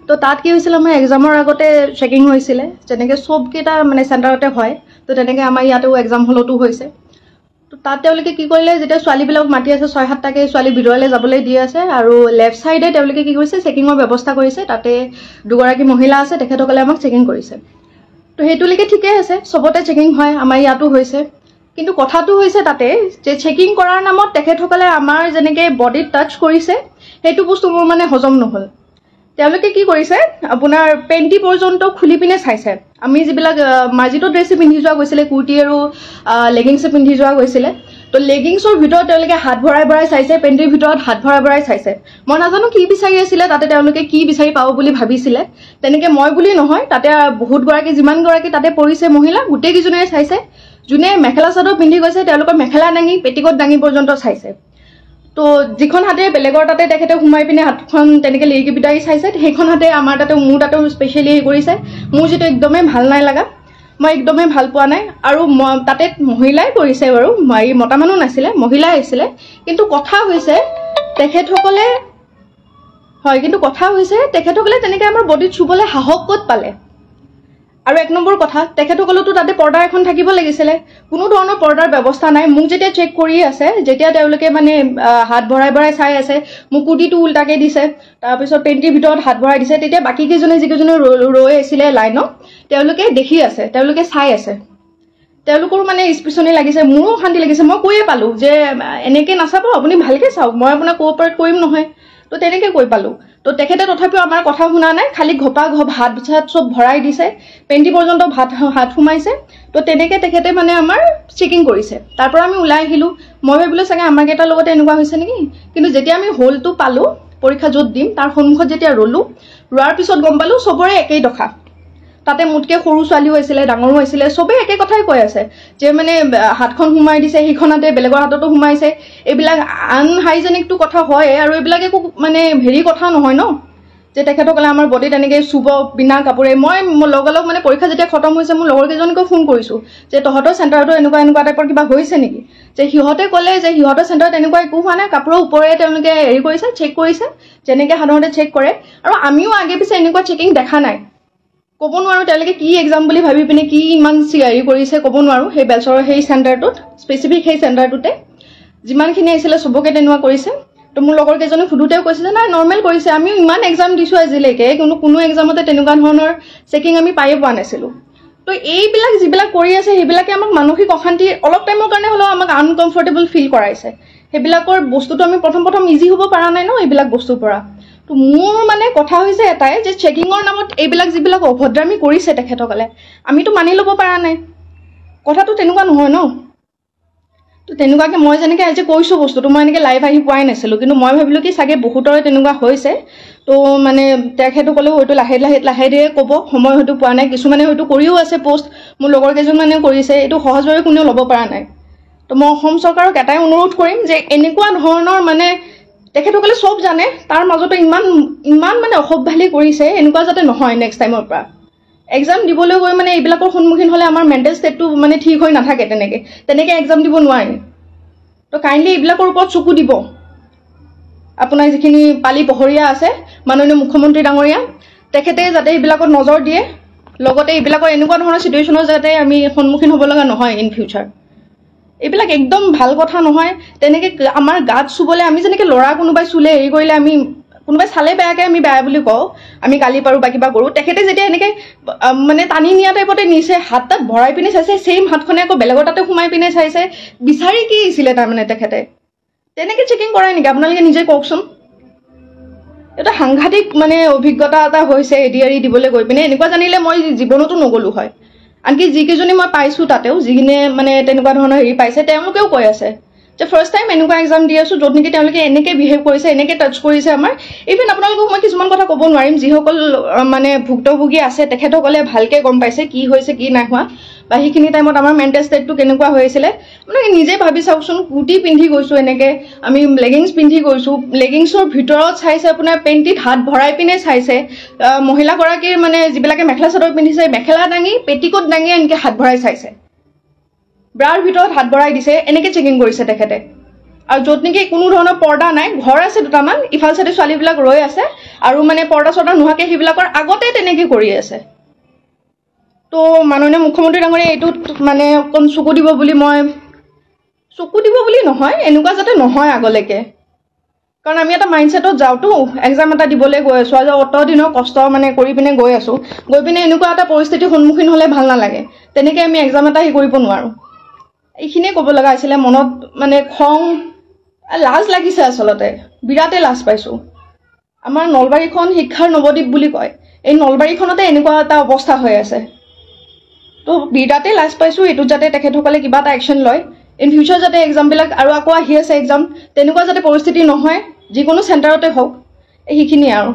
তো তাত কি হৈছিল আমাৰ এক্সামৰ আগতে চেকিং হৈছিলে যেনেকৈ চবকেইটা মানে চেণ্টাৰতে হয় তো তেনেকৈ আমাৰ ইয়াতেও এক্সাম হলতো হৈছে তো তাত তেওঁলোকে কি কৰিলে যেতিয়া ছোৱালীবিলাক মাতি আছে 6-7টাকে ছোৱালী ভিতৰলৈ যাবলৈ দি আছে আৰু লেফ্ট ছাইডে তেওঁলোকে কি কৰিছে চেকিঙৰ ব্যৱস্থা কৰিছে তাতে দুগৰাকী মহিলা আছে তেখেতসকলে আমাক চেকিং কৰিছে তো সেইটোলৈকে ঠিকে আছে চবতে চেকিং হয় আমাৰ ইয়াতো হৈছে কিন্তু কথাটো হৈছে তাতে যে চেকিং কৰাৰ নামত তেখেতসকলে আমাৰ যেনেকৈ বডিত টাচ কৰিছে সেইটো বস্তু মোৰ মানে হজম নহ'ল তেওঁলোকে কি কৰিছে আপোনাৰ পেণ্টি পৰ্যন্ত খুলি পিনে চাইছে আমি যিবিলাক মাৰ্জিত ড্ৰেছ পিন্ধি যোৱা গৈছিলে কুৰ্তি আৰু লেগিংছ পিন্ধি যোৱা গৈছিলে তো লেগিংছৰ ভিতৰত তেওঁলোকে হাত ভৰাই ভৰাই চাইছে পেণ্টিৰ ভিতৰত হাত ভৰাই ভৰাই চাইছে মই নাজানো কি বিচাৰি আছিলে তাতে তেওঁলোকে কি বিচাৰি পাব বুলি ভাবিছিলে তেনেকৈ মই বুলি নহয় তাতে বহুতগৰাকী যিমানগৰাকী তাতে পৰিছে মহিলা গোটেইকেইজনীয়ে চাইছে যোনে মেখেলা চাদৰ পিন্ধি গৈছে তেওঁলোকৰ মেখেলা দাঙি পেটিকোট দাঙি পৰ্যন্ত চাইছে তো যিখন হাতে বেলেগৰ তাতে তেখেতে সোমাই পিনে হাতখন তেনেকৈ লিৰিকি বিটাৰি চাইছে সেইখন হাতে আমাৰ তাতে মোৰ তাতেও স্পেচিয়েলি হেৰি কৰিছে মোৰ যিটো একদমেই ভাল নাই লগা মই একদমেই ভাল পোৱা নাই আৰু তাতে মহিলাই কৰিছে বাৰু এই মতা মানুহ নাছিলে মহিলাই আছিলে কিন্তু কথা হৈছে তেখেতসকলে তেনেকৈ আমাৰ বডিত চুবলৈ সাহস ক'ত পালে আৰু এক নম্বৰ কথা তেখেতসকলেতো তাতে পৰ্দা এখন থাকিব লাগিছিলে কোনো ধৰণৰ পৰ্দাৰ ব্যৱস্থা নাই মোক যেতিয়া চেক কৰি আছে যেতিয়া তেওঁলোকে মানে হাত ভৰাই ভৰাই চাই আছে মোক কুৰ্তিটো উল্টাকৈ দিছে তাৰপিছত পেণ্টিৰ ভিতৰত হাত ভৰাই দিছে তেতিয়া বাকীকেইজনে যিকেইজনে ৰৈ আছিলে লাইনত তেওঁলোকে দেখি আছে তেওঁলোকে চাই আছে তেওঁলোকৰো মানে স্পেচনি লাগিছে মোৰো শান্তি লাগিছে মই কৈয়ে পালোঁ যে এনেকৈ নাচাব আপুনি ভালকৈ চাওক মই আপোনাক কোঅপাৰেট কৰিম নহয় তো তেনেকৈ কৈ পালোঁ তো তেখেতে তথাপিও আমাৰ কথা শুনা নাই খালি ঘপা হাত চাত চব ভৰাই দিছে পেণ্টি পৰ্যন্ত হাত সোমাইছে তো তেনেকৈ তেখেতে মানে আমাৰ চেকিং কৰিছে তাৰ পৰা আমি ওলাই আহিলোঁ মই ভাবিলোঁ চাগে আমাৰ কেইটাৰ লগতে এনেকুৱা হৈছে নেকি কিন্তু যেতিয়া আমি হলটো পালোঁ পৰীক্ষা য'ত দিম তাৰ সন্মুখত যেতিয়া ৰ'লোঁ ৰোৱাৰ পিছত গম পালোঁ চবৰে একেই দশা তাতে মোতকৈ সৰু ছোৱালীও আছিলে ডাঙৰো আছিলে চবেই একে কথাই কৈ আছে যে মানে হাতখন সোমাই দিছে সেইখনতে বেলেগৰ হাততো সোমাইছে এইবিলাক আনহাইজেনিকটো কথা হয় আৰু এইবিলাক একো মানে হেৰি কথা নহয় ন যে তেখেতসকলে আমাৰ বডিত এনেকৈ চুব বিনা কাপোৰে মই লগালগ মানে পৰীক্ষা যেতিয়া খতম হৈছে মোৰ লগৰকেইজনীকো ফোন কৰিছোঁ যে তহঁতৰ চেণ্টাৰতো এনেকুৱা টাইপৰ কিবা হৈছে নেকি যে সিহঁতে ক'লে যে সিহঁতৰ চেণ্টাৰত এনেকুৱা একো হোৱা নাই কাপোৰৰ ওপৰে তেওঁলোকে হেৰি কৰিছে চেক কৰিছে যেনেকৈ সাধাৰণতে চেক কৰে আৰু আমিও আগে পিছে এনেকুৱা চেকিং দেখা নাই ক'ব নোৱাৰোঁ তেওঁলোকে কি এক্সাম বুলি ভাবি পিনে কি ইমান হেৰি কৰিছে ক'ব নোৱাৰোঁ সেই বেলচৰৰ সেই চেণ্টাৰটোত স্পেচিফিক সেই চেণ্টাৰটোতে যিমানখিনি আহিছিলে চবকে তেনেকুৱা কৰিছে তো মোৰ লগৰকেইজনে সুধোতেও কৈছে যে নাই নৰ্মেল কৰিছে আমিও ইমান এক্সাম দিছোঁ আজিলৈকে কিন্তু কোনো এক্সামতে তেনেকুৱা ধৰণৰ চেকিং আমি পায়ে পোৱা নাছিলোঁ তো এইবিলাক যিবিলাক কৰি আছে সেইবিলাকে আমাক মানসিক অশান্তি অলপ টাইমৰ কাৰণে হ'লেও আমাক আনকমফৰ্টেবল ফিল কৰাইছে সেইবিলাকৰ বস্তুটো আমি প্ৰথম ইজি হ'ব পৰা নাই ন এইবিলাক বস্তুৰ পৰা তো মোৰ মানে কথা হৈছে এটাই যে চেকিঙৰ নামত এইবিলাক যিবিলাক অভদ্ৰামী কৰিছে তেখেতসকলে আমিতো মানি ল'ব পৰা নাই কথাটো তেনেকুৱা নহয় ন তো তেনেকুৱাকৈ মই যেনেকৈ আজি কৈছোঁ বস্তুটো মই এনেকৈ লাইভ আহি পোৱাই নাছিলোঁ কিন্তু মই ভাবিলোঁ কি চাগে বহুতৰে তেনেকুৱা হৈছে তো মানে তেখেতসকলেও হয়তো লাহে ধীৰে ক'ব সময় হয়তো পোৱা নাই কিছুমানে হয়তো কৰিও আছে পষ্ট মোৰ লগৰ কেইজনমানেও কৰিছে এইটো সহজভাৱে কোনেও ল'ব পৰা নাই তো মই অসম চৰকাৰক এটাই অনুৰোধ কৰিম যে এনেকুৱা ধৰণৰ মানে তেখেতসকলে চব জানে তাৰ মাজতে ইমান মানে অসভ্যালি কৰিছে এনেকুৱা যাতে নহয় নেক্সট টাইমৰ পৰা এক্সাম দিবলৈ গৈ মানে এইবিলাকৰ সন্মুখীন হ'লে আমাৰ মেণ্টেল ষ্টেটটো মানে ঠিক হৈ নাথাকে তেনেকৈ এক্সাম দিব নোৱাৰি তো কাইণ্ডলি এইবিলাকৰ ওপৰত চকু দিব আপোনাৰ যিখিনি পালি পহৰীয়া আছে মাননীয় মুখ্যমন্ত্ৰী ডাঙৰীয়া তেখেতে যাতে এইবিলাকত নজৰ দিয়ে লগতে এইবিলাকৰ এনেকুৱা ধৰণৰ চিটুৱেশ্যনৰ যাতে আমি সন্মুখীন হ'ব লগা নহয় ইন ফিউচাৰ এইবিলাক একদম ভাল কথা নহয় তেনেকৈ আমাৰ গাত চুবলৈ আমি যেনেকৈ ল'ৰা কোনোবাই চুলে হেৰি কৰিলে আমি কোনোবাই চালে বেয়াকৈ আমি বেয়া বুলি কওঁ আমি গালি পাৰোঁ বা কিবা কৰোঁ তেখেতে যেতিয়া এনেকৈ মানে টানি নিয়া টাইপতে নিছে হাত তাত ভৰাই পিনে চাইছে ছেইম হাতখনে আকৌ বেলেগৰ তাতে সোমাই পিনে চাইছে বিচাৰি কি আহিছিলে তাৰমানে তেখেতে তেনেকৈ চেকিং কৰাই নেকি আপোনালোকে নিজে কওকচোন এটা সাংঘাতিক মানে অভিজ্ঞতা এটা হৈছে এডিআৰি দিবলৈ গৈ পিনে এনেকুৱা জানিলে মই জীৱনতো নগ'লোঁ হয় আনকি যিকেইজনী মই পাইছোঁ তাতেও যিখিনিয়ে মানে তেনেকুৱা ধৰণৰ হেৰি পাইছে তেওঁলোকেও কৈ আছে যে ফাৰ্ষ্ট টাইম এনেকুৱা এক্সাম দি আছোঁ য'ত নেকি তেওঁলোকে এনেকৈ বিহেভ কৰিছে এনেকৈ টাচ কৰিছে আমাৰ ইভেন আপোনালোকক মই কিছুমান কথা ক'ব নোৱাৰিম যিসকল মানে ভুক্তভোগী আছে তেখেতসকলে ভালকৈ গম পাইছে কি হৈছে কি নাই হোৱা বা সেইখিনি টাইমত আমাৰ মেণ্টেল ষ্টেটটো কেনেকুৱা হৈ আছিলে আপোনালোকে নিজে ভাবি চাওকচোন কুৰ্তি পিন্ধি গৈছোঁ এনেকৈ আমি লেগিংছ পিন্ধি গৈছোঁ লেগিংছৰ ভিতৰত চাইছে আপোনাৰ পেণ্টিত হাত ভৰাই পিনে চাইছে মহিলাগৰাকীৰ মানে যিবিলাকে মেখেলা চাদৰ পিন্ধিছে মেখেলা দাঙি পেটিকোট দাঙি এনেকৈ হাত ভৰাই চাইছে ব্ৰাৰ ভিতৰত হাত ভৰাই দিছে এনেকৈ চেকিং কৰিছে তেখেতে আৰু য'ত নেকি কোনো ধৰণৰ পৰ্দা নাই, ঘৰ আছে দুটামান, ইফাল চাইডে ছোৱালীবিলাক ৰৈ আছে আৰু মানে পৰ্দা চৰ্দা নোহোৱাকৈ সেইবিলাকৰ আগতে তেনেকৈ কৰি আছে। তো মাননীয় মুখ্যমন্ত্ৰী ডাঙৰীয়া এইটোত মানে অকণ চকু দিব বুলি নহয়, এনেকুৱা যাতে নহয় আগলৈকে। কাৰণ আমি এটা মাইণ্ডছেটত যাওঁতো, এক্সাম এটা দিবলৈ গৈ আছোঁ আৰু অত দিনৰ কষ্ট মানে কৰি পিনে গৈ আছোঁ, গৈ পিনে এনেকুৱা এটা পৰিস্থিতিৰ সন্মুখীন হ'লে ভাল নালাগে। তেনেকৈ আমি এক্সাম এটা কৰিব নোৱাৰোঁ। এইখিনিয়ে ক'ব লগা আছিলে। মনত মানে খং, লাজ লাগিছে, আচলতে বিৰাটেই লাজ পাইছোঁ। আমাৰ নলবাৰীখন শিক্ষাৰ নৱদ্বীপ বুলি কয়, এই নলবাৰীখনতে এনেকুৱা এটা অৱস্থা হৈ আছে। তো বিৰাটেই লাজ পাইছোঁ। এইটোত যাতে তেখেতসকলে কিবা এটা একশ্যন লয়, ইন ফিউচাৰ যাতে এক্সামবিলাক আৰু আকৌ আহি আছে এক্সাম, তেনেকুৱা যাতে পৰিস্থিতি নহয়, যিকোনো চেণ্টাৰতে হওক। সেইখিনিয়ে আৰু।